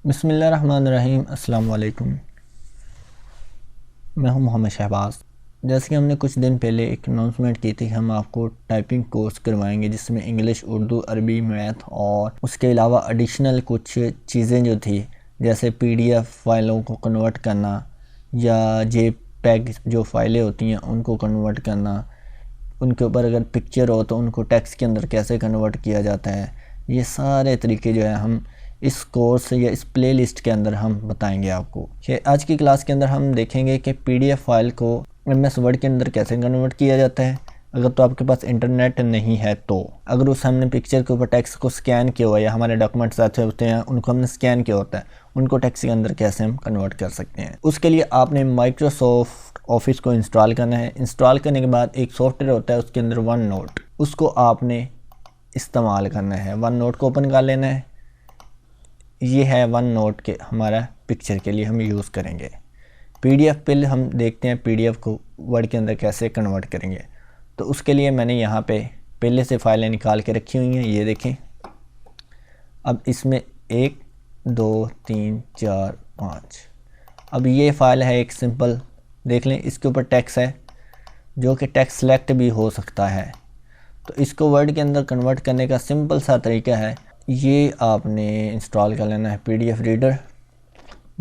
बिस्मिल्लाहिर्रहमानिर्रहीम। अस्सलाम वालेकुम। मैं हूं मोहम्मद शहबाज। जैसे कि हमने कुछ दिन पहले एक अनाउंसमेंट की थी, हम आपको टाइपिंग कोर्स करवाएंगे जिसमें इंग्लिश, उर्दू, अरबी, मैथ और उसके अलावा एडिशनल कुछ चीज़ें जो थी, जैसे पीडीएफ फाइलों को कन्वर्ट करना या जेपीईजी जो फाइलें होती हैं उनको कन्वर्ट करना, उनके ऊपर अगर पिक्चर हो तो उनको टेक्स्ट के अंदर कैसे कन्वर्ट किया जाता है, ये सारे तरीके जो है हम इस कोर्स या इस प्लेलिस्ट के अंदर हम बताएंगे आपको। आज की क्लास के अंदर हम देखेंगे कि पीडीएफ फाइल को एमएस वर्ड के अंदर कैसे कन्वर्ट किया जाता है। अगर तो आपके पास इंटरनेट नहीं है तो अगर उस हमने पिक्चर के ऊपर टेक्स्ट को स्कैन किया हुआ या हमारे डॉक्यूमेंट्स ऐसे होते हैं उनको हमने स्कैन किया होता है, उनको टेक्स्ट के अंदर कैसे हम कन्वर्ट कर सकते हैं। उसके लिए आपने माइक्रोसॉफ्ट ऑफिस को इंस्टॉल करना है। इंस्टॉल करने के बाद एक सॉफ्टवेयर होता है उसके अंदर वन नोट, उसको आपने इस्तेमाल करना है। वन नोट को ओपन कर लेना है। ये है वन नोट के हमारा पिक्चर के लिए हम यूज़ करेंगे। पीडीएफ पहले हम देखते हैं पीडीएफ को वर्ड के अंदर कैसे कन्वर्ट करेंगे। तो उसके लिए मैंने यहाँ पे पहले से फाइलें निकाल के रखी हुई हैं, ये देखें। अब इसमें 1 2 3 4 5, अब ये फ़ाइल है एक सिंपल, देख लें इसके ऊपर टेक्स्ट है जो कि टेक्स्ट सेलेक्ट भी हो सकता है। तो इसको वर्ड के अंदर कन्वर्ट करने का सिंपल सा तरीका है, ये आपने इंस्टॉल कर लेना है पीडीएफ रीडर,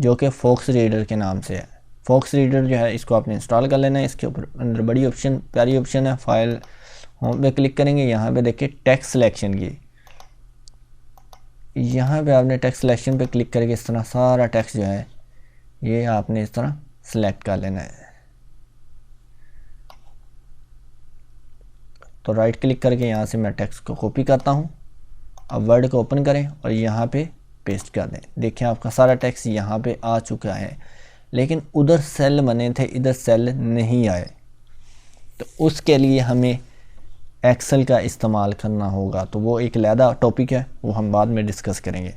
जो कि फॉक्स रीडर के नाम से है। फॉक्स रीडर जो है इसको आपने इंस्टॉल कर लेना है। इसके ऊपर अंदर बड़ी ऑप्शन, प्यारी ऑप्शन है, फाइल होम पे क्लिक करेंगे। यहाँ पे देखिए टेक्स्ट सिलेक्शन की, यहाँ पे आपने टेक्स्ट सिलेक्शन पे क्लिक करके इस तरह सारा टेक्स्ट जो है ये आपने इस तरह सेलेक्ट कर लेना है। तो राइट क्लिक करके यहाँ से मैं टेक्स्ट को कॉपी करता हूँ। अब वर्ड को ओपन करें और यहाँ पे पेस्ट कर दें। देखिए आपका सारा टेक्स्ट यहाँ पे आ चुका है, लेकिन उधर सेल बने थे, इधर सेल नहीं आए। तो उसके लिए हमें एक्सेल का इस्तेमाल करना होगा। तो वो एक अलग टॉपिक है, वो हम बाद में डिस्कस करेंगे,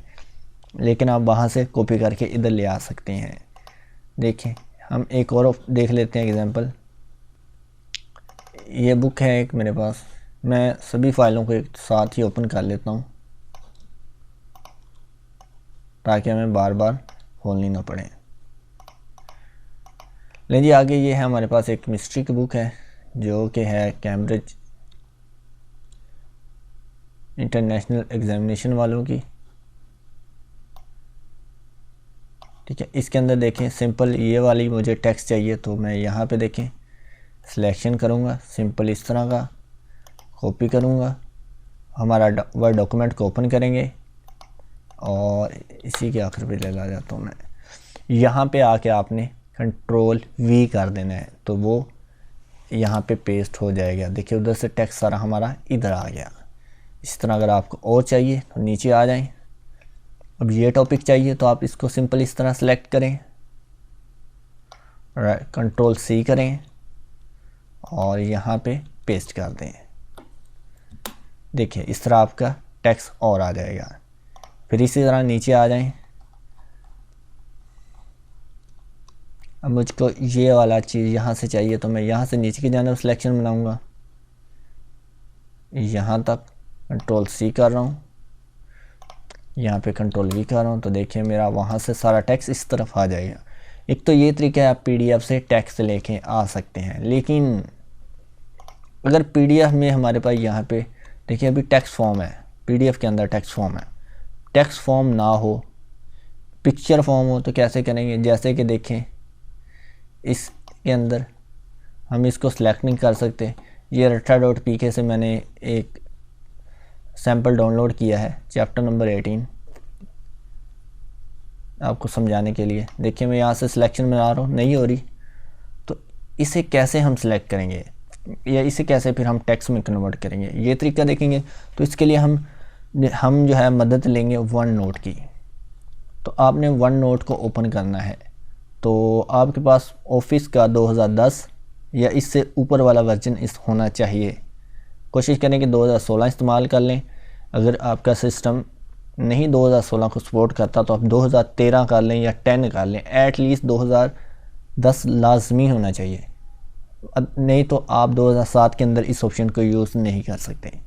लेकिन आप वहाँ से कॉपी करके इधर ले आ सकते हैं। देखें हम एक और देख लेते हैं एग्जांपल। ये बुक है एक मेरे पास, मैं सभी फाइलों को एक साथ ही ओपन कर लेता हूँ ताकि हमें बार बार खोलनी ना पड़े। लेकिन आगे ये है हमारे पास एक मिस्ट्री की बुक है जो कि है कैम्ब्रिज इंटरनेशनल एग्जामिनेशन वालों की। ठीक है, इसके अंदर देखें सिंपल ये वाली मुझे टेक्स्ट चाहिए, तो मैं यहाँ पे देखें सिलेक्शन करूँगा, सिंपल इस तरह का कॉपी करूँगा, हमारा वर्ड डॉक्यूमेंट को ओपन करेंगे और इसी के आखिर पे ले ला जाता हूँ मैं। यहाँ पे आके आपने कंट्रोल वी कर देना है, तो वो यहाँ पे पेस्ट हो जाएगा। देखिए उधर से टेक्स्ट सारा हमारा इधर आ गया। इस तरह अगर आपको और चाहिए तो नीचे आ जाएं। अब ये टॉपिक चाहिए तो आप इसको सिंपल इस तरह सेलेक्ट करें, कंट्रोल सी करें और यहाँ पे पेस्ट कर दें। देखिए इस तरह आपका टेक्स्ट और आ जाएगा। फिर इसी तरह नीचे आ जाएं। अब मुझको ये वाला चीज़ यहाँ से चाहिए तो मैं यहाँ से नीचे की जानिब सिलेक्शन बनाऊँगा, यहाँ तक कंट्रोल सी कर रहा हूँ, यहाँ पे कंट्रोल वी कर रहा हूँ। तो देखिए मेरा वहाँ से सारा टेक्स्ट इस तरफ आ जाएगा। एक तो ये तरीका है, आप पीडीएफ से टेक्स्ट लेके आ सकते हैं। लेकिन अगर पीडीएफ में हमारे पास यहाँ पे देखिए अभी टेक्स्ट फॉर्म है, पीडीएफ के अंदर टेक्स्ट फॉर्म है, टेक्स्ट फॉर्म ना हो, पिक्चर फॉर्म हो, तो कैसे करेंगे। जैसे कि देखें इसके अंदर हम इसको सेलेक्ट नहीं कर सकते। ये rata.pk से मैंने एक सैम्पल डाउनलोड किया है, चैप्टर नंबर 18, आपको समझाने के लिए। देखिए मैं यहाँ से सिलेक्शन बना रहा हूँ, नहीं हो रही, तो इसे कैसे हम सिलेक्ट करेंगे या इसे कैसे फिर हम टेक्स्ट में कन्वर्ट करेंगे, ये तरीका देखेंगे। तो इसके लिए हम जो है मदद लेंगे वन नोट की। तो आपने वन नोट को ओपन करना है। तो आपके पास ऑफिस का 2010 या इससे ऊपर वाला वर्जन इस होना चाहिए। कोशिश करें कि 2016 इस्तेमाल कर लें। अगर आपका सिस्टम नहीं 2016 को सपोर्ट करता तो आप 2013 कर लें या 10 कर लें, एटलीस्ट 2010 लाजमी होना चाहिए, नहीं तो आप 2007 के अंदर इस ऑप्शन को यूज़ नहीं कर सकते।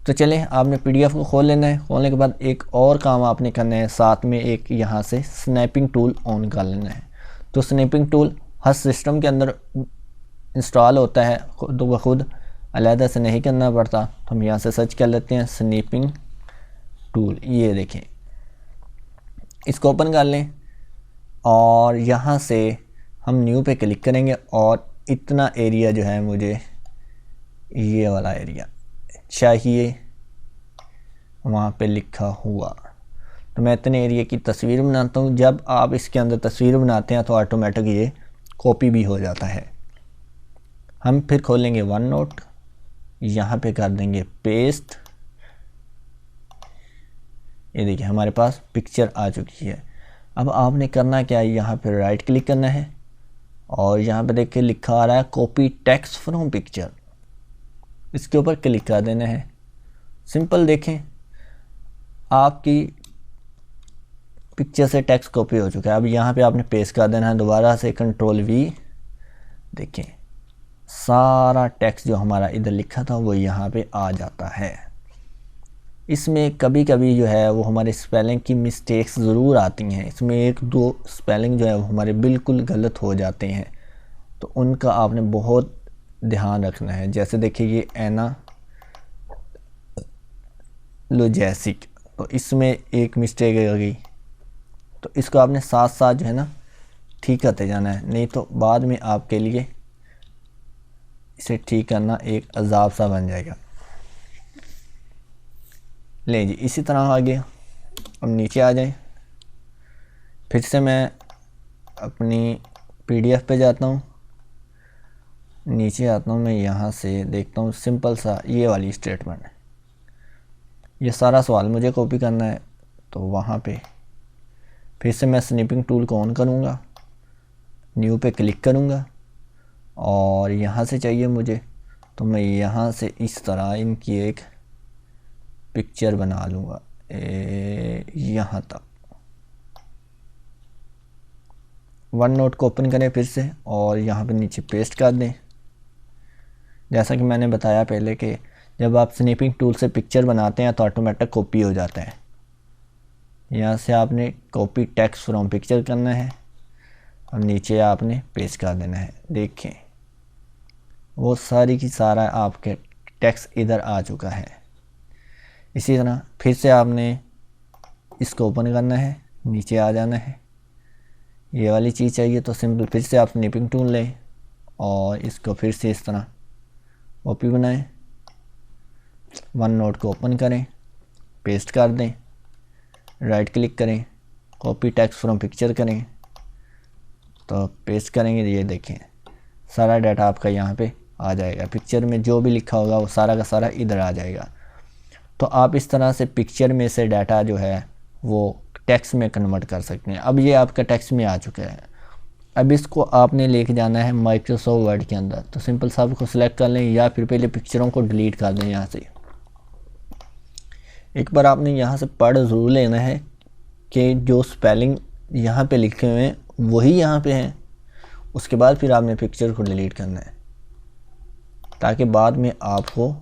तो चलें, आपने PDF को खोल लेना है। खोलने के बाद एक और काम आपने करना है, साथ में एक यहाँ से स्नैपिंग टूल ऑन कर लेना है। तो स्नैपिंग टूल हर सिस्टम के अंदर इंस्टॉल होता है, खुद ब खुद अलहदा से नहीं करना पड़ता। तो हम यहाँ से सर्च कर लेते हैं स्नैपिंग टूल, ये देखें, इसको ओपन कर लें और यहाँ से हम न्यू पे क्लिक करेंगे और इतना एरिया जो है मुझे ये वाला एरिया चाहिए, वहाँ पे लिखा हुआ। तो मैं इतने एरिया की तस्वीर बनाता हूँ। जब आप इसके अंदर तस्वीर बनाते हैं तो ऑटोमेटिक ये कॉपी भी हो जाता है। हम फिर खोलेंगे वन नोट, यहाँ पे कर देंगे पेस्ट। ये देखिए हमारे पास पिक्चर आ चुकी है। अब आपने करना क्या है, यहाँ पे राइट क्लिक करना है और यहाँ पे देखिए लिखा आ रहा है कॉपी टेक्स्ट फ्रॉम पिक्चर, इसके ऊपर क्लिक कर देना है। सिंपल, देखें आपकी पिक्चर से टेक्स्ट कॉपी हो चुका है। अब यहाँ पे आपने पेस्ट कर देना है, दोबारा से Ctrl+V, देखें सारा टेक्स्ट जो हमारा इधर लिखा था वो यहाँ पे आ जाता है। इसमें कभी कभी जो है वो हमारे स्पेलिंग की मिस्टेक्स ज़रूर आती हैं। इसमें एक दो स्पेलिंग जो है वो हमारे बिल्कुल गलत हो जाते हैं, तो उनका आपने बहुत ध्यान रखना है। जैसे देखिए ये एनालॉजिक, तो इसमें एक मिस्टेक आ गई, तो इसको आपने साथ साथ जो है ना ठीक करते जाना है, नहीं तो बाद में आपके लिए इसे ठीक करना एक अजाब सा बन जाएगा। ले जी, इसी तरह आगे अब नीचे आ जाएं। फिर से मैं अपनी PDF पे जाता हूँ, नीचे आता हूँ, मैं यहाँ से देखता हूँ सिंपल सा ये वाली स्टेटमेंट है। ये सारा सवाल मुझे कॉपी करना है, तो वहाँ पे फिर से मैं स्नैपिंग टूल को ऑन करूँगा, न्यू पे क्लिक करूँगा और यहाँ से चाहिए मुझे, तो मैं यहाँ से इस तरह इनकी एक पिक्चर बना लूँगा यहाँ तक। वन नोट को ओपन करें फिर से और यहाँ पे नीचे पेस्ट कर दें। जैसा कि मैंने बताया पहले कि जब आप स्नैपिंग टूल से पिक्चर बनाते हैं तो ऑटोमेटिक कॉपी हो जाता है। यहाँ से आपने कॉपी टेक्स्ट फ्रॉम पिक्चर करना है और नीचे आपने पेस्ट कर देना है। देखें वो सारी की सारा आपके टेक्स्ट इधर आ चुका है। इसी तरह फिर से आपने इसको ओपन करना है, नीचे आ जाना है। ये वाली चीज़ चाहिए तो सिंपल फिर से आप स्नैपिंग टूल लें और इसको फिर से इस तरह कॉपी बनाएं, वन नोट को ओपन करें, पेस्ट कर दें, राइट क्लिक करें, कॉपी टेक्स्ट फ्रॉम पिक्चर करें, तो पेस्ट करेंगे। ये देखें सारा डाटा आपका यहाँ पे आ जाएगा। पिक्चर में जो भी लिखा होगा वो सारा का सारा इधर आ जाएगा। तो आप इस तरह से पिक्चर में से डाटा जो है वो टेक्स्ट में कन्वर्ट कर सकते हैं। अब ये आपका टेक्स्ट में आ चुका है। अब इसको आपने लेके जाना है माइक्रोसॉफ्ट वर्ड के अंदर, तो सिंपल साहब को सिलेक्ट कर लें या फिर पहले पिक्चरों को डिलीट कर दें। यहाँ से एक बार आपने यहाँ से पढ़ ज़रूर लेना है कि जो स्पेलिंग यहाँ पे लिखे हुए हैं वही यहाँ पे हैं। उसके बाद फिर आपने पिक्चर को डिलीट करना है ताकि बाद में आपको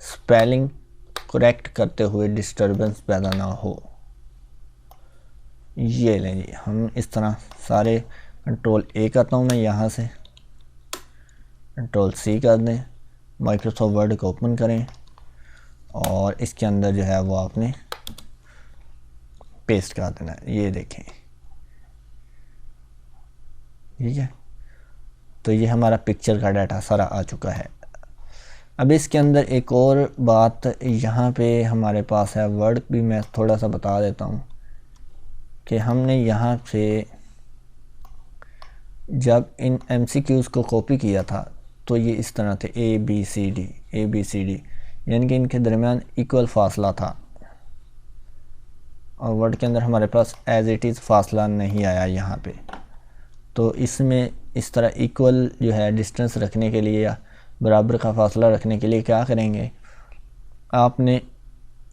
स्पेलिंग करेक्ट करते हुए डिस्टर्बेंस पैदा ना हो। ये लें जी, हम इस तरह सारे Ctrl+A करता हूँ मैं, यहाँ से Ctrl+C कर दें, माइक्रोसॉफ्ट वर्ड को ओपन करें और इसके अंदर जो है वो आपने पेस्ट कर देना है। ये देखें, ठीक है। तो ये हमारा पिक्चर का डाटा सारा आ चुका है। अब इसके अंदर एक और बात यहाँ पे हमारे पास है, वर्ड भी मैं थोड़ा सा बता देता हूँ कि हमने यहाँ से जब इन MCQs को कॉपी किया था तो ये इस तरह थे ABCD, यानी कि इनके दरमियान इक्वल फासला था और वर्ड के अंदर हमारे पास एज इट इज़ फासला नहीं आया यहाँ पे। तो इसमें इस तरह इक्वल जो है डिस्टेंस रखने के लिए या बराबर का फासला रखने के लिए क्या करेंगे, आपने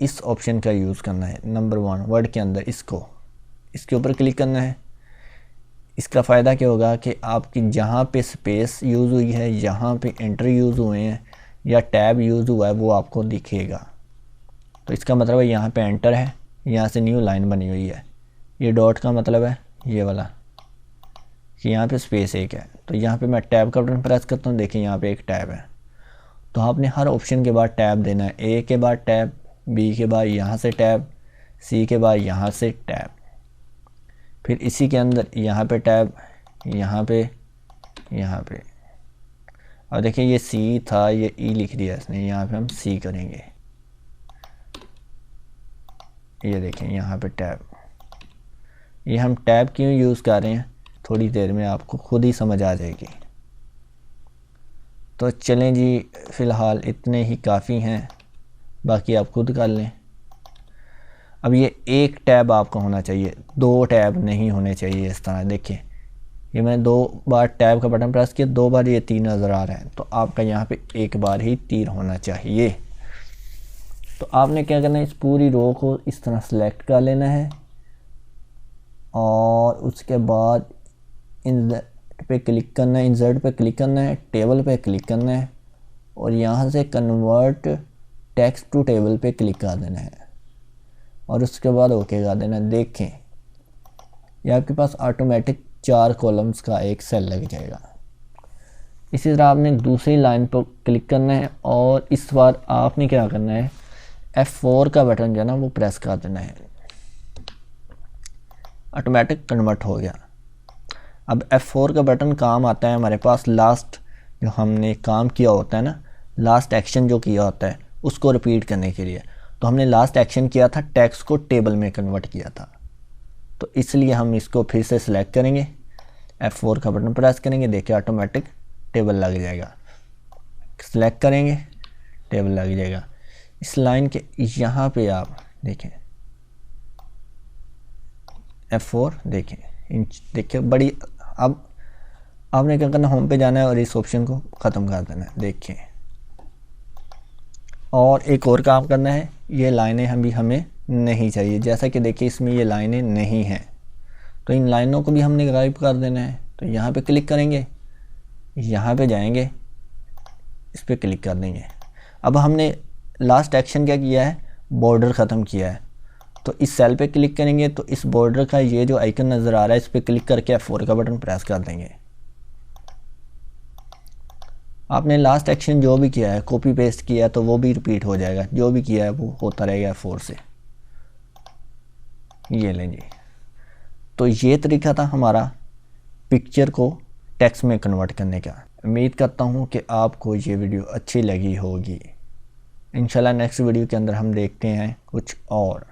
इस ऑप्शन का यूज़ करना है। नंबर 1 वर्ड के अंदर इसके ऊपर क्लिक करना है। इसका फ़ायदा क्या होगा कि आपकी जहाँ पे स्पेस यूज़ हुई है, यहाँ पे एंटर यूज़ हुए हैं, या टैब यूज़ हुआ है वो आपको दिखेगा। तो इसका मतलब है यहाँ पे एंटर है, यहाँ से न्यू लाइन बनी हुई है। ये डॉट का मतलब है ये वाला कि यहाँ पे स्पेस एक है। तो यहाँ पे मैं टैब का बटन प्रेस करता हूँ, देखिए यहाँ पे एक टैब है। तो आपने हर ऑप्शन के बाद टैब देना है। ए के बाद टैब, बी के बाद यहाँ से टैब, सी के बाद यहाँ से टैब, फिर इसी के अंदर यहाँ पे टैब, यहाँ पे, यहाँ पे। और देखिए ये सी था, ये ई लिख दिया इसने, यहाँ पे हम सी करेंगे। ये देखें यहाँ पे टैब। ये हम टैब क्यों यूज़ कर रहे हैं थोड़ी देर में आपको खुद ही समझ आ जाएगी। तो चलें जी, फ़िलहाल इतने ही काफ़ी हैं, बाकी आप खुद कर लें। अब ये एक टैब आपका होना चाहिए, 2 टैब नहीं होने चाहिए इस तरह। देखिए ये मैंने 2 बार टैब का बटन प्रेस किया, 2 बार ये तीर नज़र आ रहा है, तो आपका यहाँ पे एक बार ही तीर होना चाहिए। तो आपने क्या करना है, इस पूरी रो को इस तरह सेलेक्ट कर लेना है और उसके बाद इंसर्ट पे क्लिक करना है, इंसर्ट पे क्लिक करना है, टेबल पे क्लिक करना है और यहाँ से कन्वर्ट टेक्स्ट टू टेबल पे क्लिक कर देना है और उसके बाद ओके कर देना। देखें ये आपके पास ऑटोमेटिक 4 कॉलम्स का एक सेल लग जाएगा। इसी तरह आपने दूसरी लाइन पर क्लिक करना है और इस बार आपने क्या करना है, F4 का बटन जो है ना वो प्रेस कर देना है। ऑटोमेटिक कन्वर्ट हो गया। अब F4 का बटन काम आता है हमारे पास लास्ट जो हमने काम किया होता है ना, लास्ट एक्शन जो किया होता है उसको रिपीट करने के लिए। तो हमने लास्ट एक्शन किया था टेक्स्ट को टेबल में कन्वर्ट किया था, तो इसलिए हम इसको फिर से सिलेक्ट करेंगे, F4 का बटन प्रेस करेंगे, देखिए ऑटोमेटिक टेबल लग जाएगा। सिलेक्ट करेंगे, टेबल लग जाएगा। इस लाइन के यहाँ पे आप देखें F4, देखें देखिए बड़ी। अब आपने क्या करना, होम पे जाना है और इस ऑप्शन को ख़त्म कर देना है। देखें और एक और काम करना है, ये लाइनें हमें नहीं चाहिए, जैसा कि देखिए इसमें ये लाइनें नहीं हैं, तो इन लाइनों को भी हमने गायब कर देना है। तो यहाँ पे क्लिक करेंगे, यहाँ पे जाएंगे, इस पर क्लिक कर देंगे। अब हमने लास्ट एक्शन क्या किया है, बॉर्डर ख़त्म किया है, तो इस सेल पे क्लिक करेंगे तो इस बॉर्डर का ये जो आइकन नज़र आ रहा है इस पर क्लिक करके F4 का बटन प्रेस कर देंगे। आपने लास्ट एक्शन जो भी किया है, कॉपी पेस्ट किया है, तो वो भी रिपीट हो जाएगा, जो भी किया है वो होता रहेगा F4 से। ये लें जी। तो ये तरीका था हमारा पिक्चर को टेक्स्ट में कन्वर्ट करने का। उम्मीद करता हूँ कि आपको ये वीडियो अच्छी लगी होगी। इंशाल्लाह नेक्स्ट वीडियो के अंदर हम देखते हैं कुछ और।